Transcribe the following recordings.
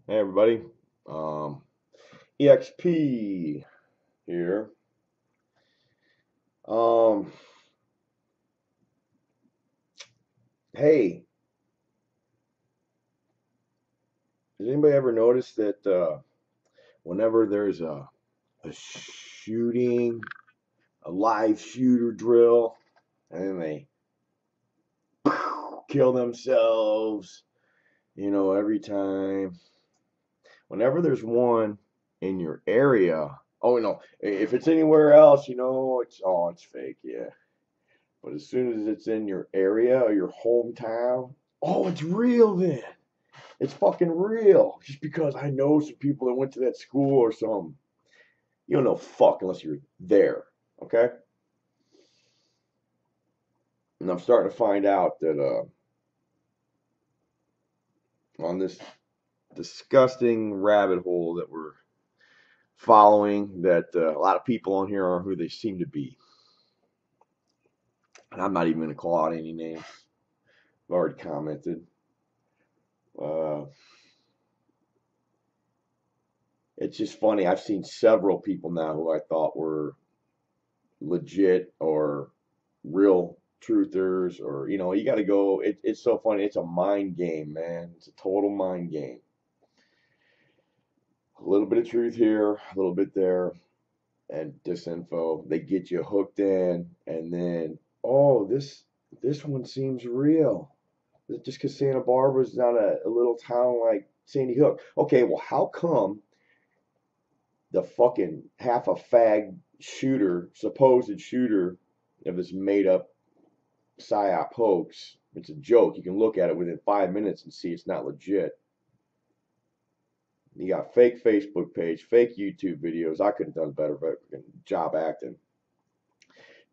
Hey everybody, um, EXP here. Um, hey, has anybody ever noticed that whenever there's a shooting, a live shooter drill, and then they kill themselves, every time. Whenever there's one in your area, oh no, if it's anywhere else, it's fake, yeah. But as soon as it's in your area or your hometown, oh, it's real then. It's fucking real. Just because I know some people that went to that school or something. You don't know fuck unless you're there. Okay? And I'm starting to find out that on this disgusting rabbit hole that we're following, that a lot of people on here are who they seem to be. And I'm not even going to call out any names. I've already commented. Uh, it's just funny. I've seen several people now who I thought were legit or real truthers, or you got to go. It's so funny. It's a mind game, man. It's a total mind game. A little bit of truth here, a little bit there, and disinfo. They get you hooked in, and then this one seems real. Just because Santa Barbara's not a little town like Sandy Hook. Okay, well, how come the fucking half a fag shooter, supposed shooter of this made up psyop hoax? It's a joke. You can look at it within 5 minutes and see it's not legit. You got fake Facebook page, fake YouTube videos. I could have done better job acting.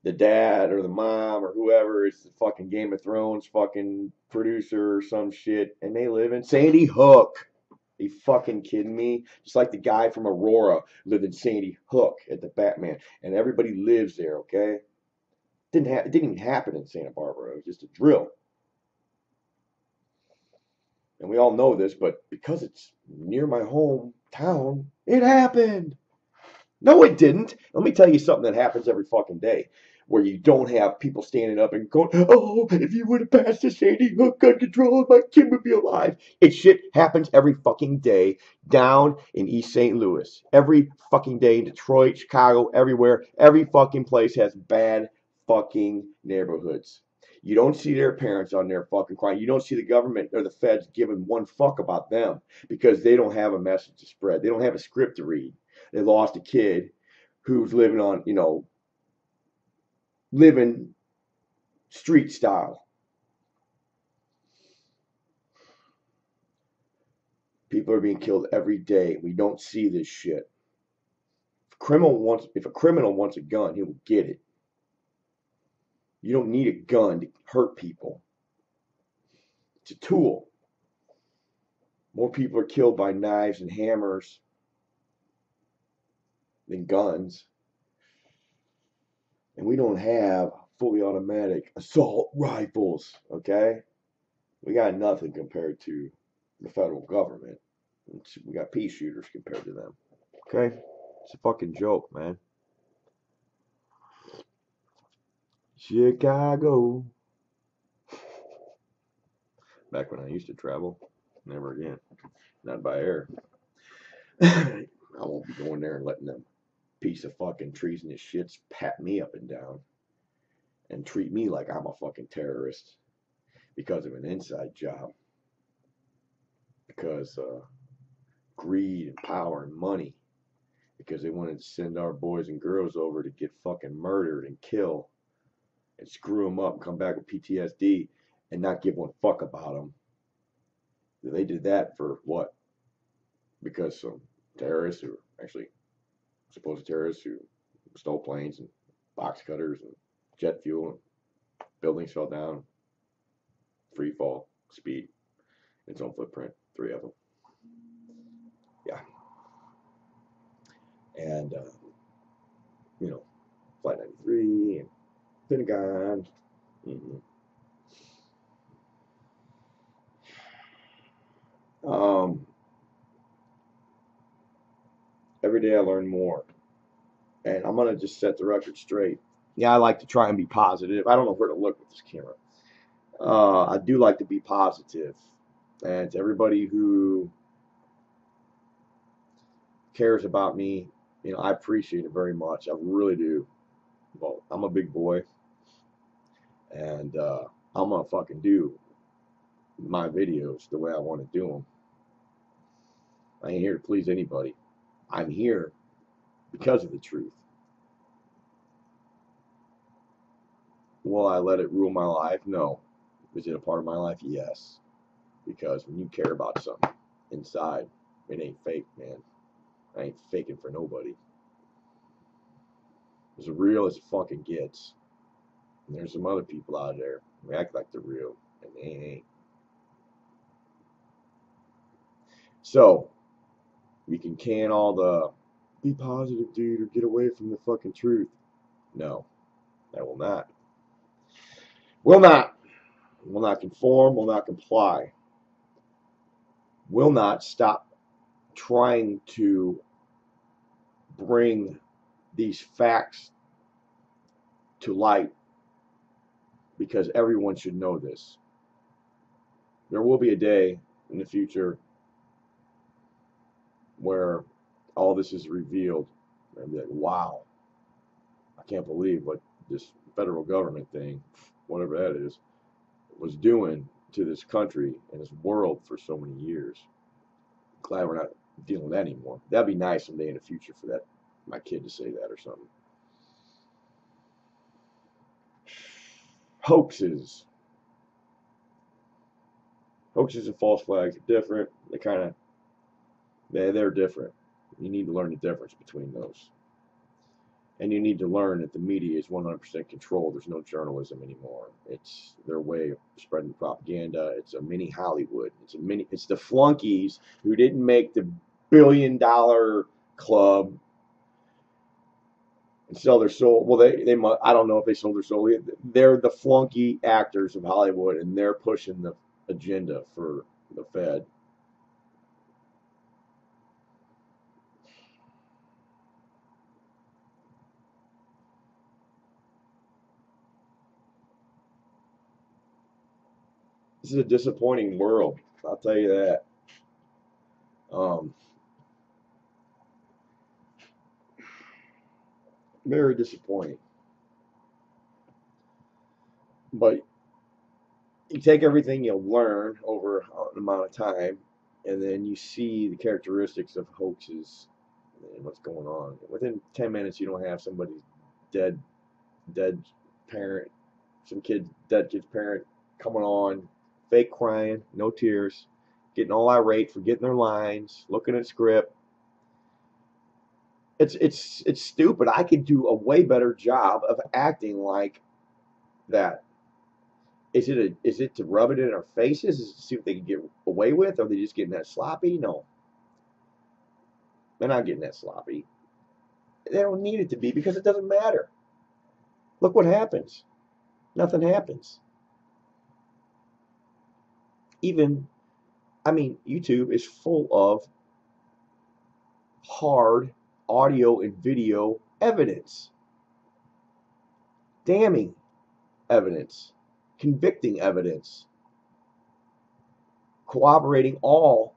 The dad or the mom or whoever is the fucking Game of Thrones fucking producer or some shit, and they live in Sandy Hook. Are you fucking kidding me? Just like the guy from Aurora lived in Sandy Hook at the Batman, and everybody lives there. Okay, it didn't even happen in Santa Barbara. It was just a drill. And we all know this, but because it's near my hometown, it happened. No, it didn't. Let me tell you something that happens every fucking day, where you don't have people standing up and going, "Oh, if you would have passed the Sandy Hook gun control, my kid would be alive." It shit happens every fucking day down in East St. Louis. Every fucking day in Detroit, Chicago, everywhere. Every fucking place has bad fucking neighborhoods. You don't see their parents on there fucking crying. You don't see the government or the feds giving one fuck about them because they don't have a message to spread. They don't have a script to read. They lost a kid who's living on, living street style. People are being killed every day. We don't see this shit. If a criminal wants a gun, he will get it. You don't need a gun to hurt people. It's a tool. More people are killed by knives and hammers than guns. And we don't have fully automatic assault rifles, okay? We got nothing compared to the federal government. We got pea shooters compared to them, okay? It's a fucking joke, man. Chicago. Back when I used to travel, never again. Not by air. I won't be going there and letting them piece of fucking treasonous shits pat me up and down and treat me like I'm a fucking terrorist because of an inside job. Because greed and power and money. Because they wanted to send our boys and girls over to get fucking murdered and kill and screw them up and come back with PTSD and not give one fuck about them. They did that for what? Because some terrorists who actually supposed terrorists who stole planes and box cutters and jet fuel and buildings fell down, free fall, speed, its own footprint, 3 of them. Yeah. And, Flight 93 and Pentagon. Mm-hmm. Um, every day I learn more. And I'm going to just set the record straight. Yeah, I like to try and be positive. I don't know where to look with this camera. I do like to be positive. And to everybody who cares about me, you know, I appreciate it very much. I really do. Well, I'm a big boy, and I'm gonna fucking do my videos the way I want to do them. I ain't here to please anybody. I'm here because of the truth. Will I let it rule my life? No. Is it a part of my life? Yes. Because when you care about something inside, it ain't fake, man. I ain't faking for nobody. As real as it fucking gets. And there's some other people out there who act like they're real, and they ain't. So, we can all the be positive, dude, or get away from the fucking truth. No, that will not. Will not. Will not conform, will not comply. Will not stop trying to bring these facts to light, because everyone should know this. There will be a day in the future where all this is revealed and be like, wow, I can't believe what this federal government thing, whatever that is, was doing to this country and this world for so many years. Glad we're not dealing with that anymore. That'd be nice someday in the future for that, my kid to say that or something. Hoaxes. Hoaxes and false flags are different. They're different. You need to learn the difference between those. And you need to learn that the media is 100% controlled. There's no journalism anymore. It's their way of spreading propaganda. It's a mini Hollywood. It's the flunkies who didn't make the $1 billion club and sell their soul. Well, they I don't know if they sold their soul. They're the flunky actors of Hollywood, and they're pushing the agenda for the Fed. This is a disappointing world. I'll tell you that. Very disappointing. But you take everything you learn over an amount of time, and then you see the characteristics of hoaxes and what's going on. Within 10 minutes, you don't have somebody's dead parent, dead kid's parent coming on, fake crying, no tears, getting all irate, forgetting their lines, looking at script. It's stupid. I could do a way better job of acting like that. Is it to rub it in our faces? Is it to see what they can get away with? Are they just getting that sloppy? No, they're not getting that sloppy. They don't need it to be, because it doesn't matter. Look what happens. Nothing happens. YouTube is full of hard audio and video evidence, damning evidence, convicting evidence, corroborating all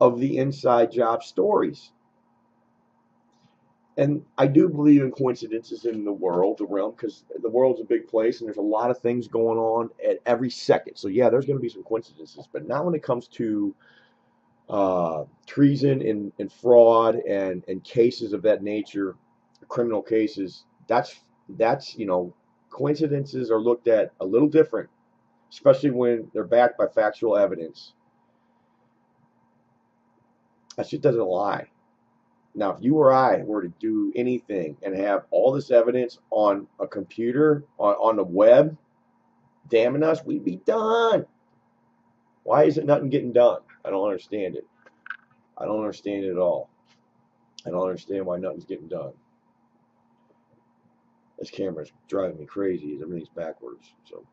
of the inside job stories. And I do believe in coincidences in the realm, because the world's a big place and there's a lot of things going on at every second. So yeah, there's going to be some coincidences, but not when it comes to treason and fraud and cases of that nature, criminal cases. That's coincidences are looked at a little different, especially when they're backed by factual evidence. That shit doesn't lie. Now, if you or I were to do anything and have all this evidence on a computer, on the web, damning us, we'd be done. Why isn't nothing getting done? I don't understand it. I don't understand it at all. I don't understand why nothing's getting done. This camera's driving me crazy. Everything's backwards. So,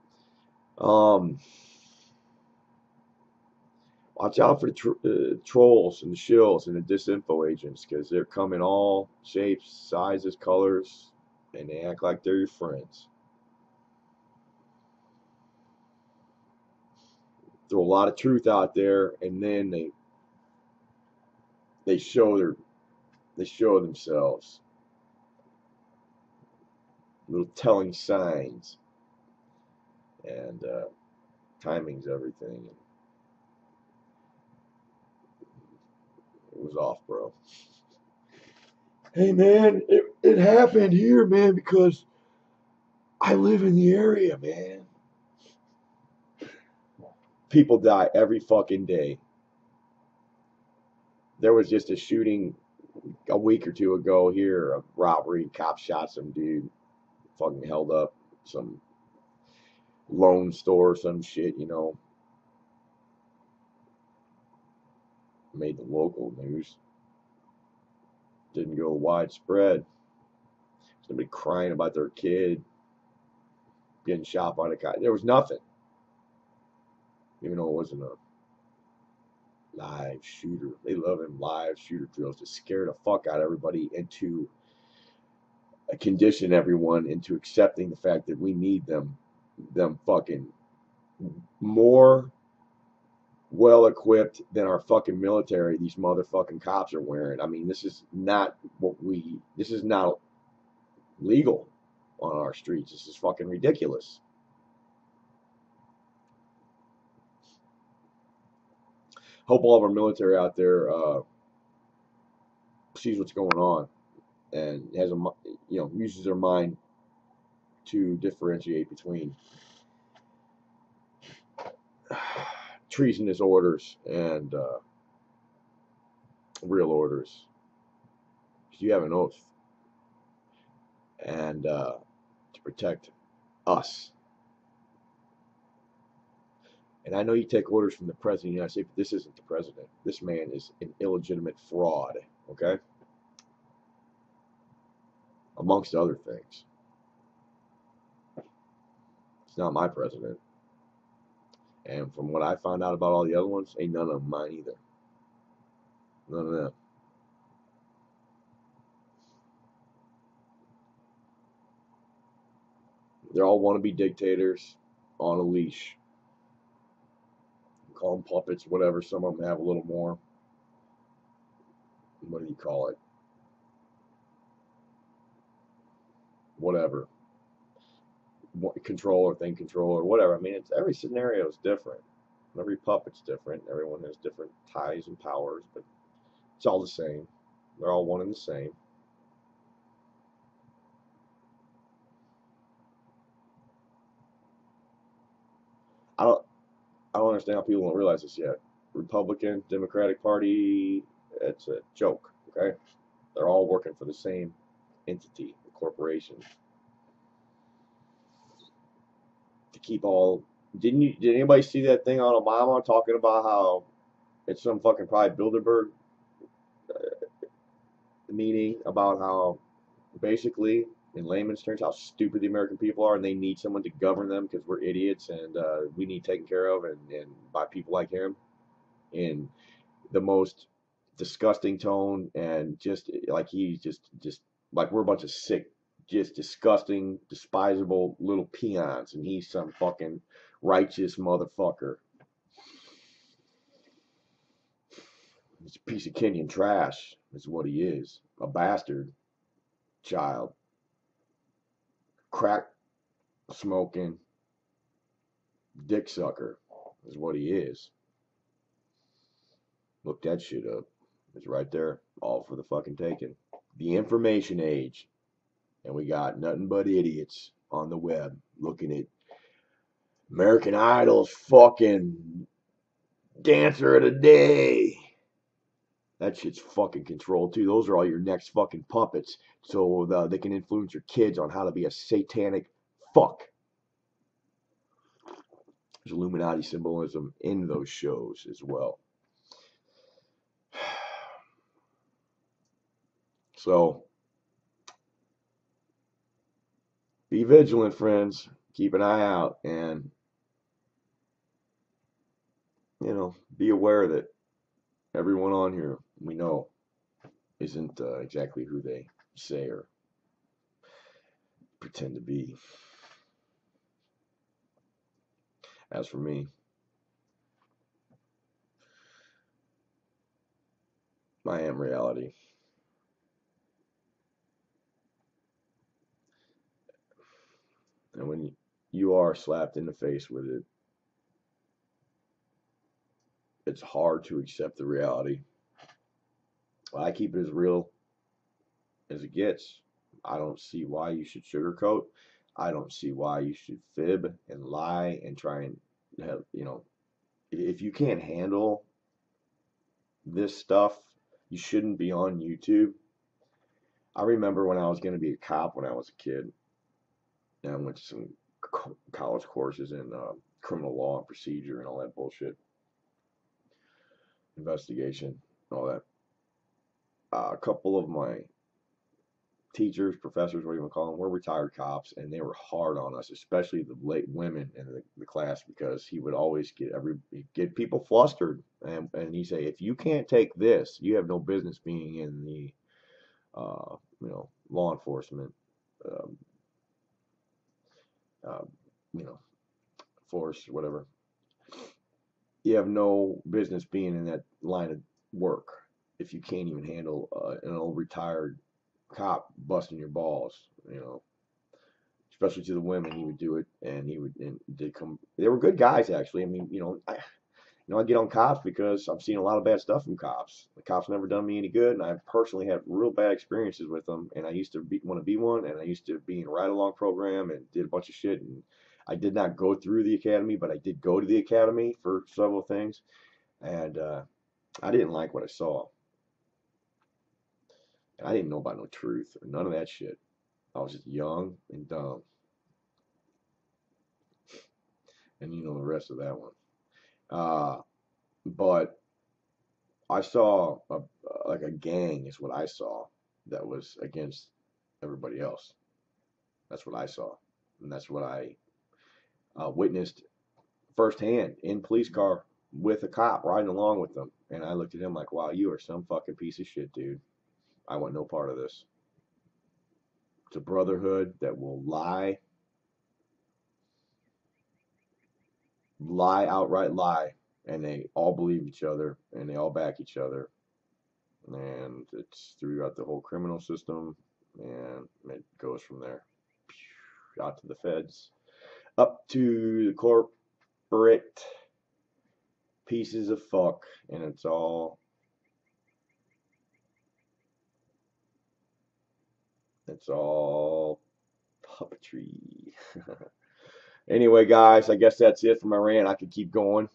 Watch out for the trolls and the shills and the disinfo agents because they're coming all shapes, sizes, colors, and they act like they're your friends. Throw a lot of truth out there, and then they show themselves. Little telling signs, and timing's everything. It was off, bro. Hey man, it happened here, man, because I live in the area, man. People die every fucking day. There was just a shooting a week or two ago here, a robbery. Cop shot some dude, fucking held up some loan store or some shit, you know. Made the local news. Didn't go widespread. Somebody crying about their kid getting shot by the guy. There was nothing. Even though it wasn't a live shooter. They love them live shooter drills to scare the fuck out of everybody and to condition everyone into accepting the fact that we need them fucking more well equipped than our fucking military these motherfucking cops are wearing. I mean, this is not legal on our streets. This is fucking ridiculous. Hope all of our military out there sees what's going on and has uses their mind to differentiate between treasonous orders and real orders. You have an oath, and to protect us. And I know you take orders from the president of the United States, but this isn't the president. This man is an illegitimate fraud, okay? Amongst other things. It's not my president. And from what I found out about all the other ones, ain't none of them mine either. None of them. They all want to be dictators on a leash. Call them puppets, whatever. Some of them have a little more. What do you call it? Whatever. Control or thing control or whatever. I mean, every scenario is different. Every puppet's different. Everyone has different ties and powers, but it's all the same. They're all one and the same. I don't understand how people don't realize this yet. Republican, Democratic Party, it's a joke, okay? They're all working for the same entity, the corporation. To keep all did anybody see that thing on Obama talking about how it's some fucking probably Bilderberg meeting about how basically in layman's terms how stupid the American people are and they need someone to govern them because we're idiots and we need taken care of and by people like him in the most disgusting tone and just like he's just like we're a bunch of sick, just disgusting, despisable little peons and he's some fucking righteous motherfucker. He's a piece of Kenyan trash is what he is. A bastard child. Crack smoking dick sucker is what he is. Look that shit up. It's right there. All for the fucking taking. The information age. And we got nothing but idiots on the web looking at American Idol's fucking dancer of the day. That shit's fucking controlled too. Those are all your next fucking puppets. So they can influence your kids on how to be a satanic fuck. There's Illuminati symbolism in those shows as well. So be vigilant, friends. Keep an eye out. And be aware that everyone on here we know isn't exactly who they say or pretend to be. As for me, I am reality. And when you are slapped in the face with it, it's hard to accept the reality. I keep it as real as it gets. I don't see why you should sugarcoat. I don't see why you should fib and lie and try and have, if you can't handle this stuff, you shouldn't be on YouTube. I remember when I was going to be a cop when I was a kid, and I went to some college courses in criminal law and procedure and all that bullshit, investigation, all that. A couple of my teachers, professors, what do you want to call them, were retired cops, and they were hard on us, especially the late women in the class, because he would always get people flustered, and he'd say, if you can't take this, you have no business being in the law enforcement, um, uh, you know, force, whatever. You have no business being in that line of work if you can't even handle an old retired cop busting your balls, especially to the women. He would do it, and they were good guys, actually. I mean, I get on cops because I've seen a lot of bad stuff from cops. The cops never done me any good, and I've personally had real bad experiences with them. And I used to want to be one, and I used to be in a ride-along program and did a bunch of shit. And I did not go through the academy, but I did go to the academy for several things. And I didn't like what I saw. And I didn't know about no truth or none of that shit. I was just young and dumb. And you know the rest of that one. But I saw like a gang is what I saw that was against everybody else. That's what I saw. And that's what I witnessed firsthand in police car with a cop riding along with them. And I looked at him like, wow, you are some fucking piece of shit, dude. I want no part of this. It's a brotherhood that will lie, outright lie, and they all believe each other, and they all back each other. And it's throughout the whole criminal system, and it goes from there. Out to the feds, up to the corporate pieces of fuck, and it's all puppetry. Anyway, guys, I guess that's it for my rant. I could keep going.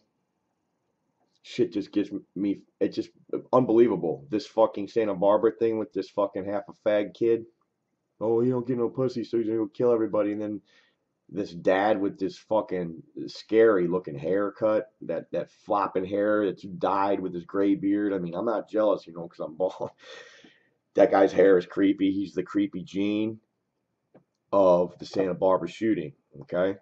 Shit just gets me. It's just unbelievable. This fucking Santa Barbara thing with this fucking half a fag kid. Oh, he don't get no pussy, so he's gonna go kill everybody. And then this dad with this fucking scary looking haircut, that flopping hair that's dyed with his gray beard. I mean, I'm not jealous, because I'm bald. That guy's hair is creepy. He's the creepy Gene of the Santa Barbara shooting. Okay,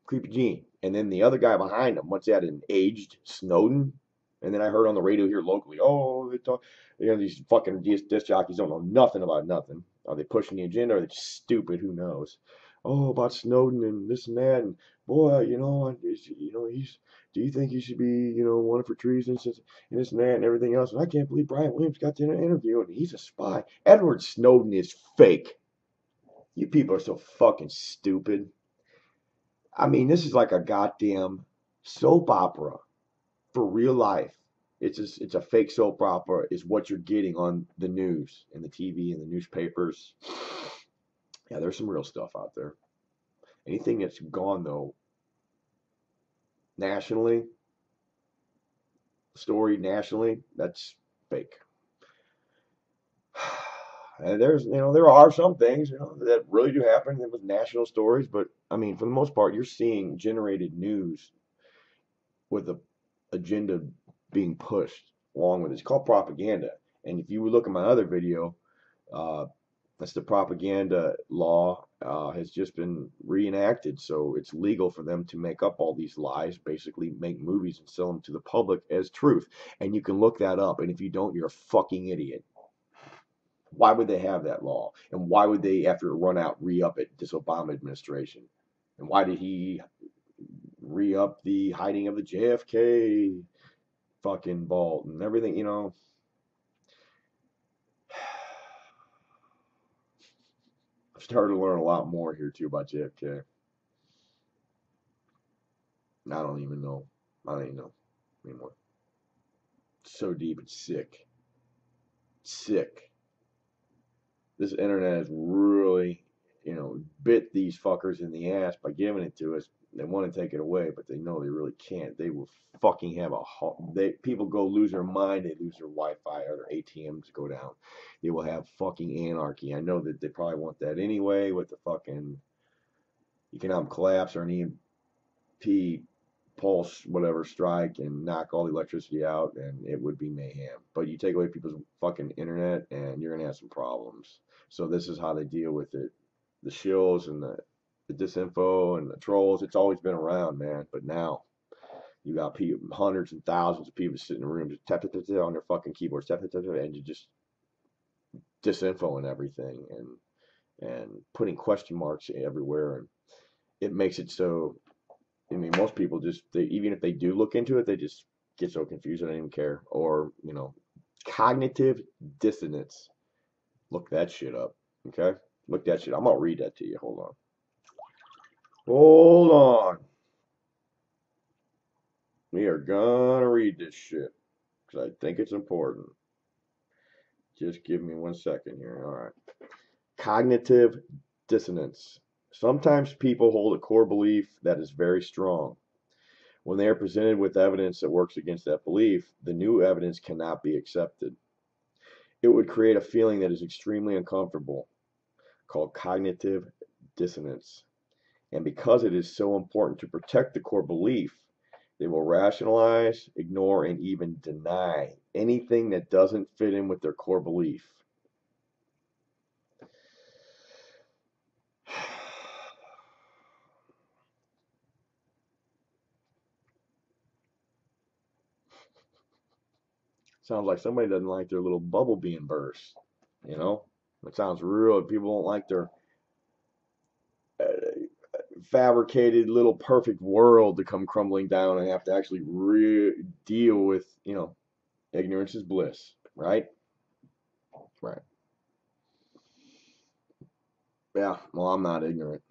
creepy Gene. And then the other guy behind him, what's that? An aged Snowden. And then I heard on the radio here locally, oh, they talk, these fucking disc jockeys don't know nothing about nothing. Are they pushing the agenda? Or are they just stupid? Who knows? Oh, about Snowden and this and that, and boy, he's. Do you think he should be, wanted for treason and this and that and everything else? And I can't believe Brian Williams got to interview and he's a spy. Edward Snowden is fake. You people are so fucking stupid. I mean, this is like a goddamn soap opera for real life. It's a fake soap opera is what you're getting on the news and the TV and the newspapers. Yeah, there's some real stuff out there. Anything that's gone, though, nationally, that's fake. And there are some things, that really do happen with national stories, but I mean, for the most part, you're seeing generated news with the agenda being pushed along with it. It's called propaganda. And if you look at my other video, that's the propaganda law has just been reenacted. So it's legal for them to make up all these lies, basically make movies and sell them to the public as truth. And you can look that up. And if you don't, you're a fucking idiot. Why would they have that law? And why would they, after it run out, re-up it, this Obama administration? And why did he re-up the hiding of the JFK fucking vault and everything, you know? I've started to learn a lot more here, too, about JFK. I don't even know. I don't even know anymore. It's so deep, it's sick. Sick. This internet has really, bit these fuckers in the ass by giving it to us. They want to take it away, but they know they really can't. They will fucking have people go lose their mind. They lose their Wi-Fi or their ATMs go down. They will have fucking anarchy. I know that they probably want that anyway with the fucking economic collapse or an EMP pulse, whatever, strike and knock all the electricity out, and it would be mayhem. But you take away people's fucking internet and you're gonna have some problems. So this is how they deal with it. The shills and the disinfo and the trolls, it's always been around, man. But now you got hundreds and thousands of people sitting in a room just tap on their fucking keyboards, and you just disinfo and everything, and putting question marks everywhere, and it makes it so. I mean, most people even if they do look into it, they just get so confused they don't even care. Or, cognitive dissonance. Look that shit up, okay? Look that shit. I'm gonna read that to you. Hold on. Hold on. We are gonna read this shit because I think it's important. Just give me 1 second here. All right. Cognitive dissonance. Sometimes people hold a core belief that is very strong. When they are presented with evidence that works against that belief, the new evidence cannot be accepted. It would create a feeling that is extremely uncomfortable, called cognitive dissonance. And because it is so important to protect the core belief, they will rationalize, ignore, and even deny anything that doesn't fit in with their core belief. Sounds like somebody doesn't like their little bubble being burst. It sounds real. People don't like their fabricated little perfect world to come crumbling down and have to actually deal with, ignorance is bliss, right? Right. Yeah, well, I'm not ignorant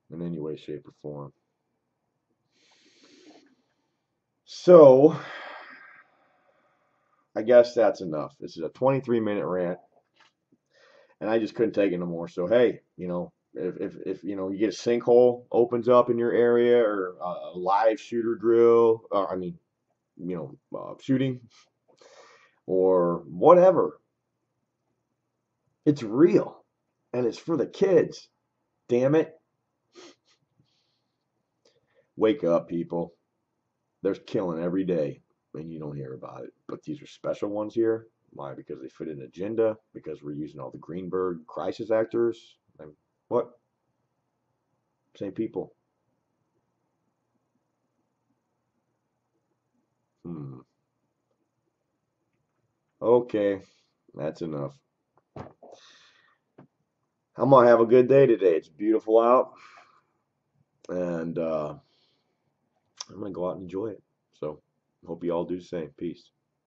in any way, shape, or form. So, I guess that's enough. This is a 23-minute rant, and I just couldn't take it no more. So, hey, if you get a sinkhole opens up in your area, or a live shooter drill, shooting, or whatever, it's real, and it's for the kids. Damn it. Wake up, people. There's killing every day, and you don't hear about it. But these are special ones here. Why? Because they fit an agenda, because we're using all the Greenberg crisis actors. What? Same people. Okay, that's enough. I'm gonna have a good day today. It's beautiful out, and I'm gonna go out and enjoy it. So, hope you all do the same. Peace.